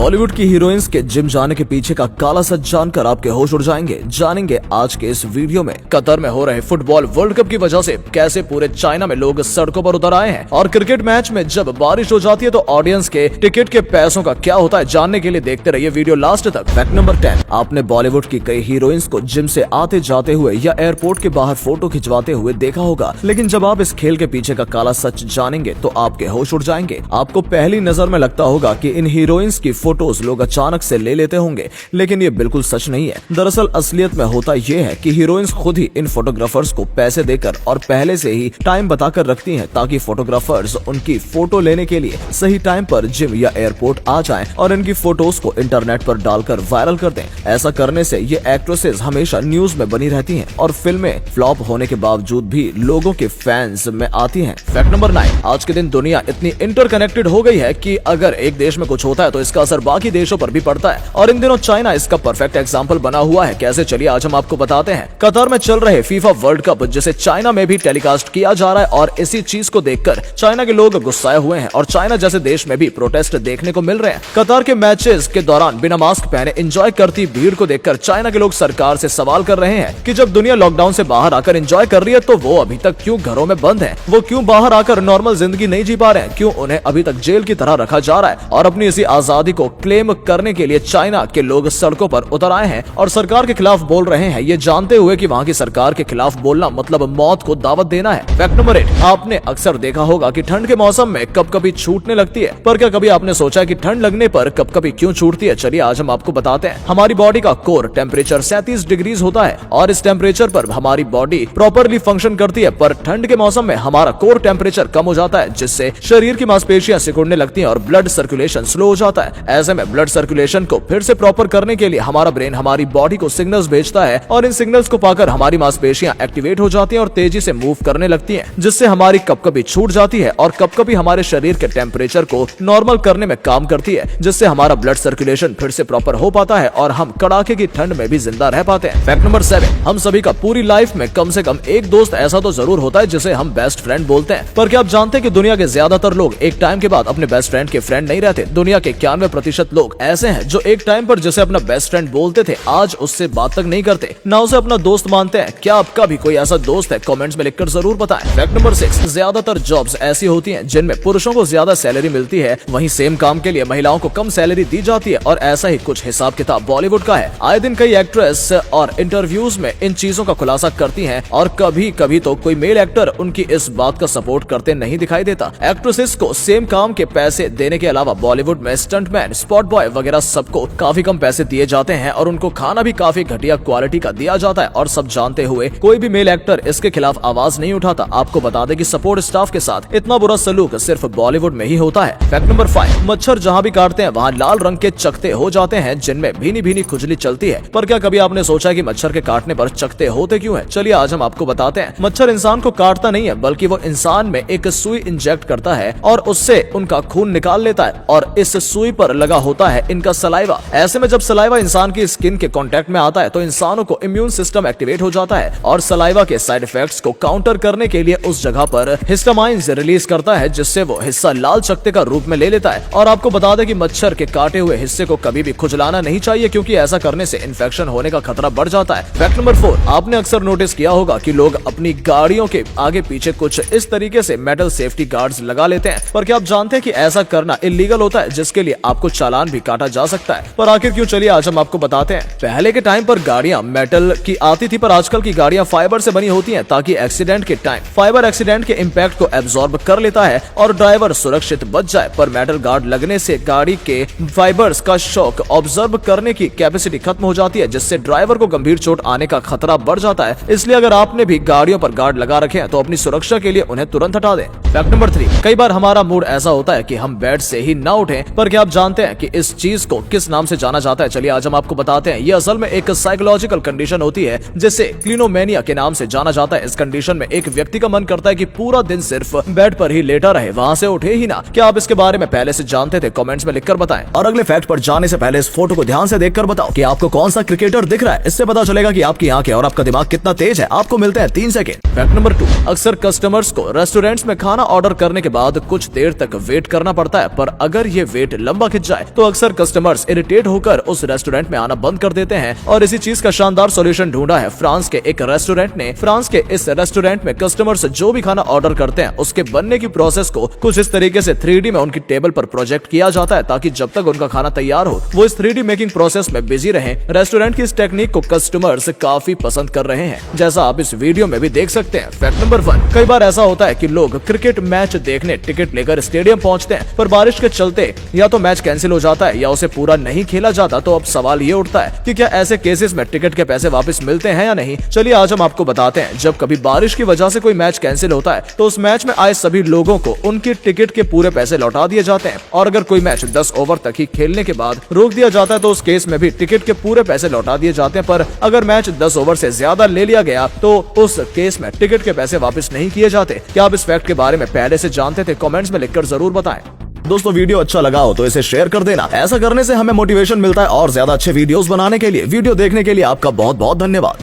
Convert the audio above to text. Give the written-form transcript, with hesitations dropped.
बॉलीवुड की हीरोइंस के जिम जाने के पीछे का काला सच जानकर आपके होश उड़ जाएंगे। जानेंगे आज के इस वीडियो में कतर में हो रहे फुटबॉल वर्ल्ड कप की वजह से कैसे पूरे चाइना में लोग सड़कों पर उतर आए हैं, और क्रिकेट मैच में जब बारिश हो जाती है तो ऑडियंस के टिकट के पैसों का क्या होता है। जानने के लिए देखते रहिए वीडियो लास्ट तक। फैक्ट नंबर 10, आपने बॉलीवुड की कई हीरोइंस को जिम से आते जाते हुए या एयरपोर्ट के बाहर फोटो खिंचवाते हुए देखा होगा, लेकिन जब आप इस खेल के पीछे का काला सच जानेंगे तो आपके होश उड़ जाएंगे। आपको पहली नजर में लगता होगा कि इन हीरोइंस की फोटोज लोग अचानक से ले लेते होंगे, लेकिन ये बिल्कुल सच नहीं है। दरअसल असलियत में होता यह है कि हीरोइंस खुद ही इन फोटोग्राफर्स को पैसे देकर और पहले से ही टाइम बताकर रखती हैं ताकि फोटोग्राफर्स उनकी फोटो लेने के लिए सही टाइम पर जिम या एयरपोर्ट आ जाएं और इनकी फोटोज को इंटरनेट पर डालकर वायरल कर दें। ऐसा करने से ये एक्ट्रेसेस हमेशा न्यूज में बनी रहती हैं और फिल्में फ्लॉप होने के बावजूद भी लोगों के फैंस में आती हैं। फैक्ट नंबर 9, आज के दिन दुनिया इतनी इंटरकनेक्टेड हो गई है कि अगर एक देश में कुछ होता है तो इसका असर बाकी देशों पर भी पड़ता है, और इन दिनों चाइना इसका परफेक्ट एग्जांपल बना हुआ है। कैसे, चलिए आज हम आपको बताते हैं। कतर में चल रहे फीफा वर्ल्ड कप जिसे चाइना में भी टेलीकास्ट किया जा रहा है, और इसी चीज को देखकर चाइना के लोग गुस्साए हुए हैं और चाइना जैसे देश में भी प्रोटेस्ट देखने को मिल रहे हैं। कतर के मैचेस के दौरान बिना मास्क पहने एंजॉय करती भीड़ को देखकर चाइना के लोग सरकार से सवाल कर रहे हैं कि जब दुनिया लॉकडाउन से बाहर आकर एंजॉय कर रही है तो वो अभी तक क्यों घरों में बंद है, वो क्यों बाहर आकर नॉर्मल जिंदगी नहीं जी पा रहे हैं, क्यों उन्हें अभी तक जेल की तरह रखा जा रहा है। और अपनी इसी आजादी को क्लेम करने के लिए चाइना के लोग सड़कों पर उतर आए हैं और सरकार के खिलाफ बोल रहे हैं, ये जानते हुए कि वहां की सरकार के खिलाफ बोलना मतलब मौत को दावत देना है। फैक्ट नंबर 8, आपने अक्सर देखा होगा कि ठंड के मौसम में कभी छूटने लगती है, पर क्या कभी आपने सोचा कि ठंड लगने पर कभी क्यों छूटती है? चलिए आज हम आपको बताते हैं। हमारी बॉडी का कोर टेम्परेचर 37 डिग्री होता है और इस टेम्परेचर पर हमारी बॉडी प्रॉपरली फंक्शन करती है, पर ठंड के मौसम में हमारा कोर टेम्परेचर कम हो जाता है, जिससे शरीर की मांसपेशियां सिकुड़ने लगती हैं और ब्लड सर्कुलेशन स्लो हो जाता है। ऐसे में ब्लड सर्कुलेशन को फिर से प्रॉपर करने के लिए हमारा ब्रेन हमारी बॉडी को सिग्नल्स भेजता है, और इन सिग्नल्स को पाकर हमारी मांसपेशियां एक्टिवेट हो जाती हैं और तेजी से मूव करने लगती हैं, जिससे हमारी कभी छूट जाती है और कभी हमारे शरीर के टेम्परेचर को नॉर्मल करने में काम करती है, जिससे हमारा ब्लड सर्कुलेशन फिर से प्रॉपर हो पाता है और हम कड़ाके की ठंड में भी जिंदा रह पाते हैं। फैक्ट नंबर 7, हम सभी का पूरी लाइफ में कम से कम एक दोस्त ऐसा तो जरूर होता है जिसे हम बेस्ट फ्रेंड बोलते हैं, पर क्या आप जानते हैं कि दुनिया के ज्यादातर लोग एक टाइम के बाद अपने बेस्ट फ्रेंड के फ्रेंड नहीं रहते। दुनिया के 91% लोग ऐसे हैं जो एक टाइम पर जिसे अपना बेस्ट फ्रेंड बोलते थे आज उससे बात तक नहीं करते, ना उसे अपना दोस्त मानते हैं। क्या आपका भी कोई ऐसा दोस्त है? कमेंट्स में लिखकर जरूर बताएं। फैक्ट नंबर 6, ज्यादातर जॉब्स ऐसी होती हैं जिनमें पुरुषों को ज्यादा सैलरी मिलती है, वहीं सेम काम के लिए महिलाओं को कम सैलरी दी जाती है, और ऐसा ही कुछ हिसाब किताब बॉलीवुड का है। आए दिन कई एक्ट्रेस और इंटरव्यूज में इन चीजों का खुलासा करती हैं, और कभी कभी तो कोई मेल एक्टर उनकी इस बात का सपोर्ट करते नहीं दिखाई देता। एक्ट्रेसेस को सेम काम के पैसे देने के अलावा बॉलीवुड में स्टंटमैन, स्पॉट बॉय वगैरह सबको काफी कम पैसे दिए जाते हैं, और उनको खाना भी काफी घटिया क्वालिटी का दिया जाता है, और सब जानते हुए कोई भी मेल एक्टर इसके खिलाफ आवाज नहीं उठाता। आपको बता दें कि सपोर्ट स्टाफ के साथ इतना बुरा सलूक सिर्फ बॉलीवुड में ही होता है। फैक्ट नंबर 5, मच्छर जहां भी काटते हैं वहां लाल रंग के चकते हो जाते हैं जिनमें भीनी भीनी खुजली चलती है, पर क्या कभी आपने सोचा कि मच्छर के काटने पर चकते होते क्यों हैं? चलिए आज हम आपको बताते हैं। मच्छर इंसान को काटता नहीं है, बल्कि वो इंसान में एक सुई इंजेक्ट करता है और उससे उनका खून निकाल लेता है, और इस सुई पर लगा होता है इनका सलाइवा। ऐसे में जब सलाइवा इंसान की स्किन के कांटेक्ट में आता है तो इंसानों को इम्यून सिस्टम एक्टिवेट हो जाता है, और सलाइवा के साइड इफेक्ट्स को काउंटर करने के लिए उस जगह पर हिस्टामाइन्स रिलीज करता है, जिससे वो हिस्सा लाल चकते का रूप में ले लेता है। और आपको बता दें कि मच्छर के काटे हुए हिस्से को कभी भी खुजलाना नहीं चाहिए, क्योंकि ऐसा करने से इन्फेक्शन होने का खतरा बढ़ जाता है। फैक्ट नंबर 4, आपने अक्सर नोटिस किया होगा कि लोग अपनी गाड़ियों के आगे पीछे कुछ इस तरीके से मेटल सेफ्टी गार्ड्स लगा लेते हैं, पर क्या आप जानते हैं कि ऐसा करना इलीगल होता है, जिसके लिए आपको चालान भी काटा जा सकता है। पर आखिर क्यों? चलिए आज हम आपको बताते हैं। पहले के टाइम पर गाड़ियां मेटल की आती थी, पर आजकल की गाड़ियां फाइबर से बनी होती हैं, ताकि एक्सीडेंट के टाइम फाइबर एक्सीडेंट के इम्पैक्ट को एब्जॉर्ब कर लेता है और ड्राइवर सुरक्षित बच जाए। पर मेटल गार्ड लगने से गाड़ी के फाइबर्स का शॉक ऑब्जर्व करने की कैपेसिटी खत्म हो जाती है, जिससे ड्राइवर को गंभीर चोट आने का खतरा बढ़ जाता है। इसलिए अगर आपने भी गाड़ियों पर गार्ड लगा रखे हैं तो अपनी सुरक्षा के लिए उन्हें तुरंत हटा दें। फैक्ट नंबर 3, कई बार हमारा मूड ऐसा होता है कि हम बेड से ही ना उठें, पर क्या आप जानते हैं कि इस चीज को किस नाम से जाना जाता है? चलिए आज हम आपको बताते हैं। ये असल में एक साइकोलॉजिकल कंडीशन होती है जिसे क्लिनोमेनिया के नाम से जाना जाता है। इस कंडीशन में एक व्यक्ति का मन करता है कि पूरा दिन सिर्फ बेड पर ही लेटा रहे, वहां से उठे ही ना। क्या आप इसके बारे में पहले से जानते थे? कमेंट्स में लिखकर बताएं। और अगले फैक्ट पर जाने से पहले इस फोटो को ध्यान से देखकर बताओ कि आपको कौन सा क्रिकेटर दिख रहा है। इससे पता चलेगा कि आपकी आंखें और आपका दिमाग कितना तेज है। आपको मिलते हैं 3 सेकंड। फैक्ट नंबर 2, अक्सर कस्टमर्स को रेस्टोरेंट्स में खाना ऑर्डर करने के बाद कुछ देर तक वेट करना पड़ता है, पर अगर ये वेट लंबा खिंच जाए तो अक्सर कस्टमर्स इरिटेट होकर उस रेस्टोरेंट में आना बंद कर देते हैं और इसी चीज का शानदार सॉल्यूशन ढूंढा है फ्रांस के एक रेस्टोरेंट ने। फ्रांस के इस रेस्टोरेंट में कस्टमर्स जो भी खाना ऑर्डर करते हैं उसके बनने की प्रोसेस को कुछ इस तरीके से 3D में उनकी टेबल पर प्रोजेक्ट किया जाता है ताकि जब तक उनका खाना तैयार हो वो इस 3D मेकिंग प्रोसेस में बिजी रहे। रेस्टोरेंट की इस टेक्निक को कस्टमर्स काफी पसंद कर रहे हैं, जैसा आप इस वीडियो में भी देख सकते हैं। फैक्ट नंबर 1, कई बार ऐसा होता है कि लोग क्रिकेट मैच देखने टिकट लेकर स्टेडियम पहुंचते हैं पर बारिश के चलते या तो मैच कैंसिल हो जाता है या उसे पूरा नहीं खेला जाता। तो अब सवाल ये उठता है कि क्या ऐसे केसेस में टिकट के पैसे वापस मिलते हैं या नहीं। चलिए आज हम आपको बताते हैं। जब कभी बारिश की वजह से कोई मैच कैंसिल होता है तो उस मैच में आए सभी लोगों को उनकी टिकट के पूरे पैसे लौटा दिए जाते हैं और अगर कोई मैच 10 ओवर तक ही खेलने के बाद रोक दिया जाता है तो उस केस में भी टिकट के पूरे पैसे लौटा दिए जाते हैं। पर अगर मैच 10 ओवर से ज्यादा ले लिया गया तो उस केस में टिकट के पैसे वापस नहीं किए जाते। क्या आप इस फैक्ट के बारे में पहले से जानते थे? कमेंट्स में लिखकर जरूर बताएं। दोस्तों वीडियो अच्छा लगा हो तो इसे शेयर कर देना। ऐसा करने से हमें मोटिवेशन मिलता है और ज्यादा अच्छे वीडियोस बनाने के लिए। वीडियो देखने के लिए आपका बहुत बहुत धन्यवाद।